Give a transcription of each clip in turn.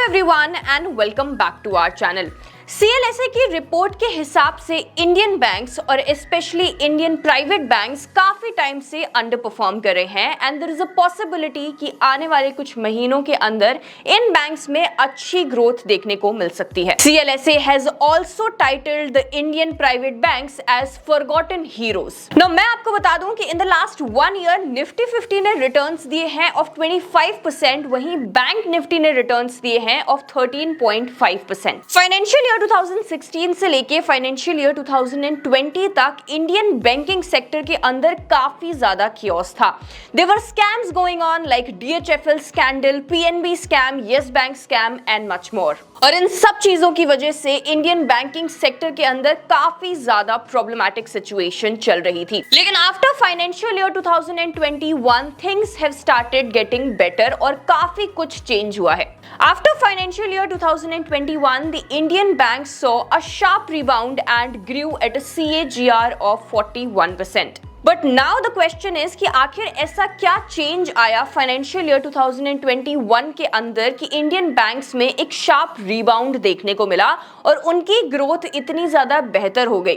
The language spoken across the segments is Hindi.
Hello everyone and welcome back to our channel. CLSA की रिपोर्ट के हिसाब से इंडियन बैंक्स और स्पेशली इंडियन प्राइवेट बैंक्स काफी टाइम से अंडर परफॉर्म कर रहे हैं and there is a possibility कि आने वाले कुछ महीनों के अंदर इन बैंक्स में अच्छी ग्रोथ देखने को मिल सकती है। CLSA has also titled the Indian private banks as forgotten heroes. Now मैं आपको बता दूं कि in the last 1 year Nifty 50 ने रिटर्न्स दिए हैं ऑफ 25%, वहीं बैंक निफ्टी ने रिटर्न्स दिए हैं ऑफ 13.5%। फाइनेंशियल ईयर 2016 से लेके फाइनेंशियल ईयर 2020 तक इंडियन बैंकिंग सेक्टर के अंदर काफी ज्यादा कियोस था। There were scams going on like DHFL scandal, PNB scam, Yes Bank scam and much more. और इन सब चीजों की वजह से इंडियन बैंकिंग सेक्टर के अंदर काफी ज्यादा प्रॉब्लमैटिक सिचुएशन चल रही थी। लेकिन after financial year 2021 things have started getting better और काफी कुछ चेंज हुआ है। After financial year 2021, the Indian banks saw a sharp rebound and grew at a CAGR of 41%. But now the question is कि आखिर ऐसा क्या चेंज आया फाइनेंशियल ईयर 2021 के अंदर कि इंडियन बैंक्स में एक शार्प रिबाउंड देखने को मिला और उनकी ग्रोथ इतनी ज्यादा बेहतर हो गई।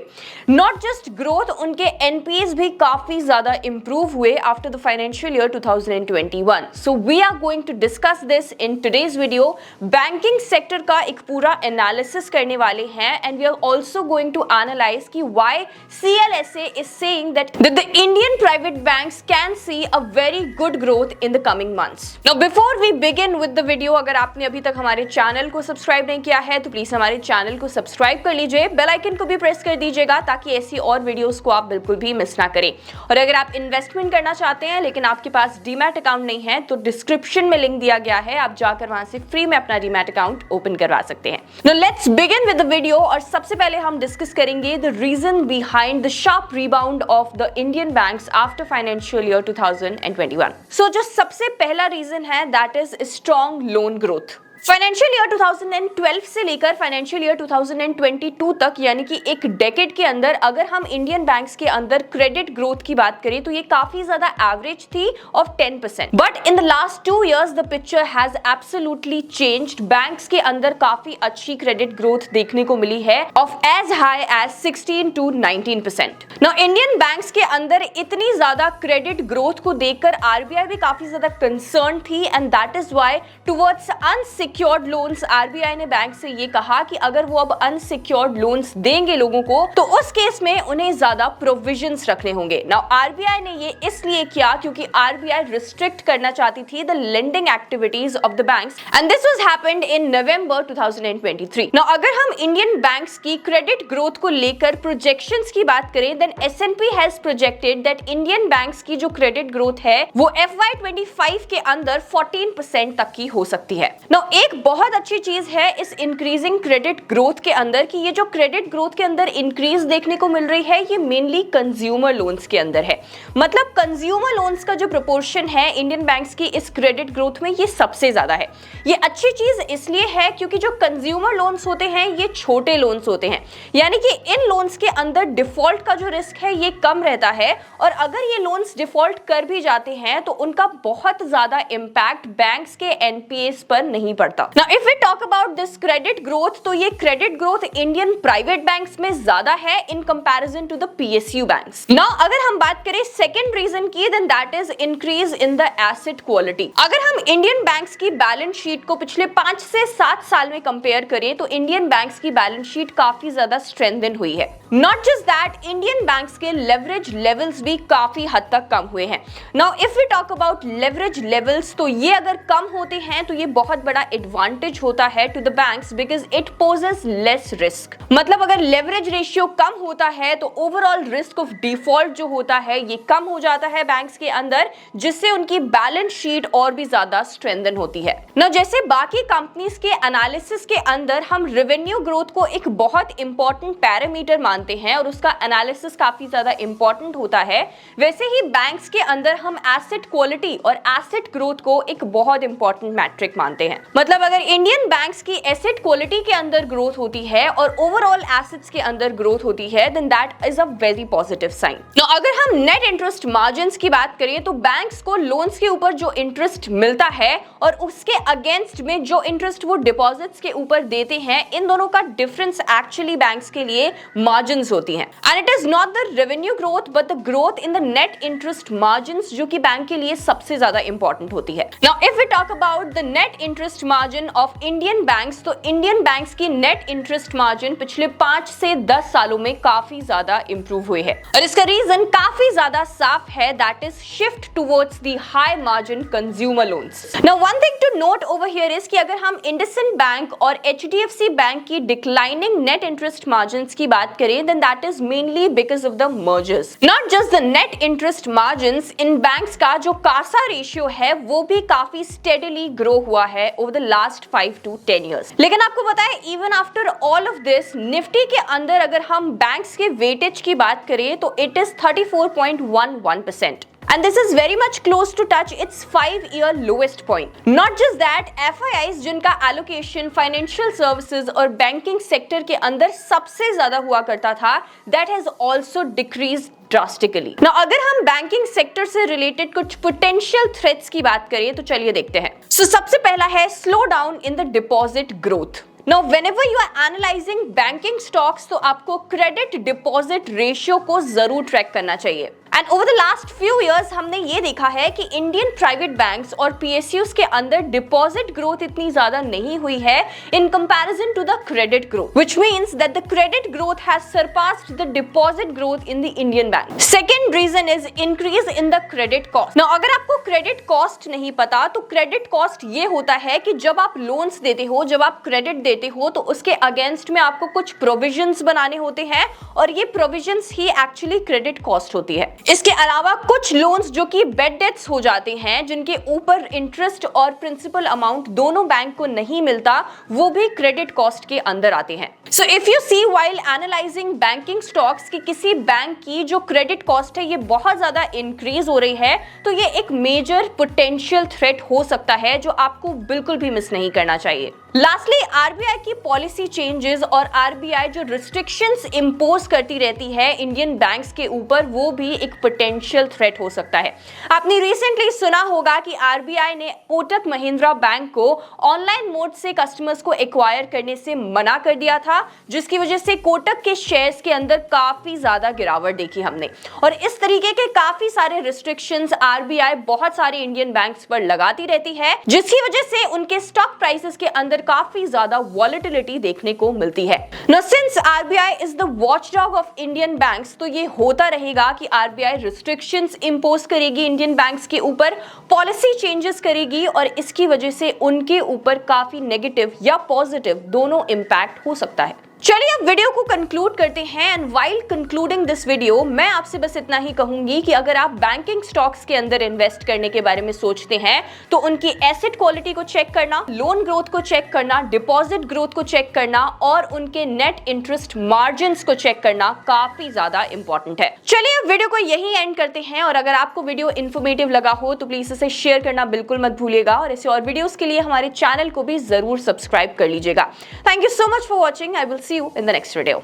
नॉट जस्ट ग्रोथ, उनके एनपीएस भी काफी ज्यादा इंप्रूव हुए after the financial year 2021। So we are going to discuss this in today's video. Banking sector का एक पूरा एनालिसिस करने वाले हैं and we are also going to analyse कि why CLSA is saying that the Indian private banks can see a very good growth in the coming months. Now before we begin with the video, अगर आपने अभी तक हमारे चैनल को सब्सक्राइब नहीं किया है तो प्लीज हमारे चैनल को सब्सक्राइब कर लीजिए, बेल आइकन को भी प्रेस कर दीजिएगा ताकि ऐसी और वीडियोस को आप बिल्कुल भी मिस ना करें। और अगर आप इन्वेस्टमेंट करना चाहते हैं लेकिन आपके पास डीमैट अकाउंट नहीं है तो डिस्क्रिप्शन में लिंक दिया गया है, आप जाकर वहां से फ्री में अपना डीमैट अकाउंट ओपन करवा सकते हैं। Now let's begin with the video और सबसे पहले हम डिस्कस करेंगे the reason behind the sharp rebound of the Indian banks after financial year 2021. So जो सबसे पहला रीजन है that is strong loan growth. Financial year 2012 से लेकर फाइनेंशियल ईयर 2022 तक यानी कि एक डेकेड के अंदर अगर हम इंडियन बैंक्स के अंदर क्रेडिट ग्रोथ की बात करें तो ये काफी ज्यादा एवरेज थी of 10%। But in the last 2 years the picture has absolutely changed. Banks के अंदर काफी अच्छी क्रेडिट ग्रोथ देखने को मिली है of as high as 16 to 19%। Now Indian banks के अंदर इतनी ज्यादा क्रेडिट ग्रोथ को देखकर आरबीआई भी काफी ज्यादा कंसर्न थी and that is why towards unsecured loans RBI ने बैंक से ये कहा कि अगर वो अब अनसिक्योर्ड लोन्स देंगे लोगों को तो उस केस में उन्हें ज्यादा प्रोविजंस रखने होंगे। नाउ आरबीआई ने ये इसलिए किया क्योंकि आरबीआई रिस्ट्रिक्ट करना चाहती थी the lending activities of the banks and this was happened in November 2023। Now अगर हम इंडियन बैंक्स की क्रेडिट ग्रोथ को लेकर प्रोजेक्शंस की बात करें then S&P has projected that Indian banks की जो क्रेडिट ग्रोथ है वो FY25 के अंदर 14% तक की हो सकती है। नाउ एक बहुत अच्छी चीज है इस इंक्रीजिंग क्रेडिट ग्रोथ के अंदर कि ये जो क्रेडिट ग्रोथ के अंदर इंक्रीज देखने को मिल रही है ये मेनली कंज्यूमर लोन्स के अंदर है। मतलब कंज्यूमर लोन्स का जो प्रोपोर्शन है इंडियन बैंक्स की इस क्रेडिट ग्रोथ में ये सबसे ज्यादा है। ये अच्छी चीज इसलिए है क्योंकि जो कंज्यूमर लोन्स होते हैं ये छोटे लोन्स होते हैं, यानी कि इन लोन्स के अंदर डिफॉल्ट का जो रिस्क है ये कम रहता है और अगर ये लोन्स डिफॉल्ट कर भी जाते हैं तो उनका बहुत ज्यादा इंपैक्ट बैंक्स के एनपीएस पर नहीं पड़ता। Now if we talk about this credit growth तो ये credit growth Indian private banks में ज्यादा है in comparison to the PSU banks. Now अगर हम बात करें सेकंड रीजन की then that is increase in the asset quality. अगर हम इंडियन बैंक्स की बैलेंस शीट को पिछले 5 से 7 साल में कंपेयर करें तो इंडियन बैंक्स की बैलेंस शीट काफी ज्यादा स्ट्रेंथन हुई है। Not just that, Indian banks के लेवरेज लेवल्स भी काफी हद तक कम हुए हैं। Now if we talk about leverage levels तो ये अगर कम होते हैं तो ये बहुत बड़ा एडवांटेज होता है to the banks because it poses less risk. मतलब अगर लेवरेज रेशियो कम होता है तो ओवरऑल रिस्क ऑफ डिफॉल्ट जो होता है ये कम हो जाता है बैंक्स के अंदर, जिससे उनकी बैलेंस शीट और भी ज्यादा स्ट्रेंथन होती है। ना जैसे बाकी कंपनीज के एनालिसिस के अंदर हम रेवेन्यू ग्रोथ को एक बहुत इंपॉर्टेंट पैरामीटर मानते हैं और उसका एनालिसिस काफी ज्यादा इंपॉर्टेंट होता है, वैसे ही बैंक्स के अंदर हम एसेट क्वालिटी और एसेट ग्रोथ को एक बहुत इंपॉर्टेंट मैट्रिक मानते हैं। मतलब अगर इंडियन बैंक्स की एसेट क्वालिटी के अंदर ग्रोथ होती है और ओवरऑल एसेट्स के अंदर ग्रोथ होती है, then that is a very positive sign. Now अगर हम नेट इंटरेस्ट मार्जिन्स की बात करें तो बैंक्स को लोन्स के ऊपर जो इंटरेस्ट मिलता है और उसके अगेंस्ट में जो इंटरेस्ट वो डिपॉजिट्स के ऊपर देते हैं, इन दोनों का डिफरेंस एक्चुअली बैंक्स के लिए मार्जिन्स होती हैं। And it is not the revenue growth but the growth in the net interest margins, जो कि बैंक के लिए सबसे ज्यादा इंपॉर्टेंट होती है। Now if we talk about the net interest margin of Indian banks, तो इंडियन बैंक्स की नेट इंटरेस्ट मार्जिन पिछले 5 से 10 सालों में काफी ज्यादा इंप्रूव हुई है और इसका रीजन काफी ज्यादा साफ है, that is shift towards the high margin consumer loans. Now one thing to note over here is कि अगर हम इंडसइंड बैंक और एचडीएफसी बैंक की डिक्लाइनिंग नेट इंटरेस्ट मार्जिन्स की बात करें, then that is mainly because of the mergers, not just the net interest margins. In banks का जो कासा रेशियो है वो भी काफी स्टेडीली ग्रो हुआ है over the last 5 to 10 years। लेकिन आपको पता है even after all of this, Nifty के अंदर अगर हम बैंक्स के वेटेज की बात करें तो it is 34.11%। And this is very much close to touch its 5-year lowest point. Not just that, FIIs जिनका allocation financial services और banking sector के अंदर सबसे ज्यादा हुआ करता था, that has also decreased drastically. Now अगर हम बैंकिंग सेक्टर से रिलेटेड कुछ पोटेंशियल थ्रेट्स की बात करें तो चलिए देखते हैं। सबसे पहला है slow down in the deposit growth. Now, whenever you are analyzing banking stocks, तो आपको क्रेडिट डिपॉजिट रेशियो को जरूर ट्रैक करना चाहिए। And over the last few years हमने ये देखा है कि इंडियन प्राइवेट बैंक्स और पीएसयूज के अंदर डिपॉजिट ग्रोथ इतनी ज्यादा नहीं हुई है in comparison to the credit growth, which means that the credit growth has surpassed the deposit growth in the Indian bank. Second reason is increase in the credit cost. Now अगर आपको क्रेडिट कॉस्ट नहीं पता तो क्रेडिट कॉस्ट ये होता है कि जब आप लोन्स देते हो, जब आप क्रेडिट देते हो तो उसके अगेंस्ट में आपको कुछ प्रोविजंस बनाने होते हैं और ये प्रोविजंस ही एक्चुअली क्रेडिट कॉस्ट होती है। इसके अलावा कुछ लोन्स जो कि बेड डेट्स हो जाते हैं, जिनके ऊपर इंटरेस्ट और प्रिंसिपल अमाउंट दोनों बैंक को नहीं मिलता, वो भी क्रेडिट कॉस्ट के अंदर आते हैं। So if you see while analysing banking stocks कि किसी बैंक की जो क्रेडिट कॉस्ट है ये बहुत ज्यादा इंक्रीज हो रही है, तो ये एक मेजर पोटेंशियल थ्रेट हो सकता है जो आपको बिल्कुल भी मिस नहीं करना चाहिए। लास्टली, आरबीआई की पॉलिसी चेंजेस और आरबीआई जो रिस्ट्रिक्शंस इंपोज करती रहती है इंडियन बैंक्स के ऊपर, वो भी एक पोटेंशियल थ्रेट हो सकता है। आपने रिसेंटली सुना होगा कि आरबीआई ने कोटक महिंद्रा बैंक को ऑनलाइन मोड से कस्टमर्स को एक्वायर करने से मना कर दिया था, जिसकी वजह से कोटक के शेयर्स के अंदर काफी ज्यादा गिरावट देखी हमने। और इस तरीके के काफी सारे रिस्ट्रिक्शंस आरबीआई बहुत सारे इंडियन बैंक्स पर लगाती रहती है, जिसकी वजह से उनके स्टॉक प्राइसेस के अंदर काफी ज्यादा वॉलेटिलिटी देखने को मिलती है। Now, since RBI is the watchdog of Indian banks, तो ये होता रहेगा कि RBI रिस्ट्रिक्शंस इंपोज करेगी इंडियन बैंक्स के ऊपर, पॉलिसी चेंजेस करेगी और इसकी वजह से उनके ऊपर काफी नेगेटिव या पॉजिटिव दोनों इंपैक्ट हो सकता है। चलिए अब वीडियो को कंक्लूड करते हैं and while concluding this video मैं आपसे बस इतना ही कहूंगी कि अगर आप बैंकिंग स्टॉक्स के अंदर इन्वेस्ट करने के बारे में सोचते हैं तो उनकी एसेट क्वालिटी को चेक करना, लोन ग्रोथ को चेक करना, डिपॉजिट ग्रोथ को चेक करना और उनके नेट इंटरेस्ट मार्जिन्स को चेक करना काफी ज्यादा इंपॉर्टेंट है। चलिए अब वीडियो को यही एंड करते हैं और अगर आपको वीडियो इन्फॉर्मेटिव लगा हो तो प्लीज इसे शेयर करना बिल्कुल मत भूलिएगा और ऐसे और वीडियोस के लिए हमारे चैनल को भी जरूर सब्सक्राइब कर लीजिएगा। Thank you so much for watching. I will see you in the next video.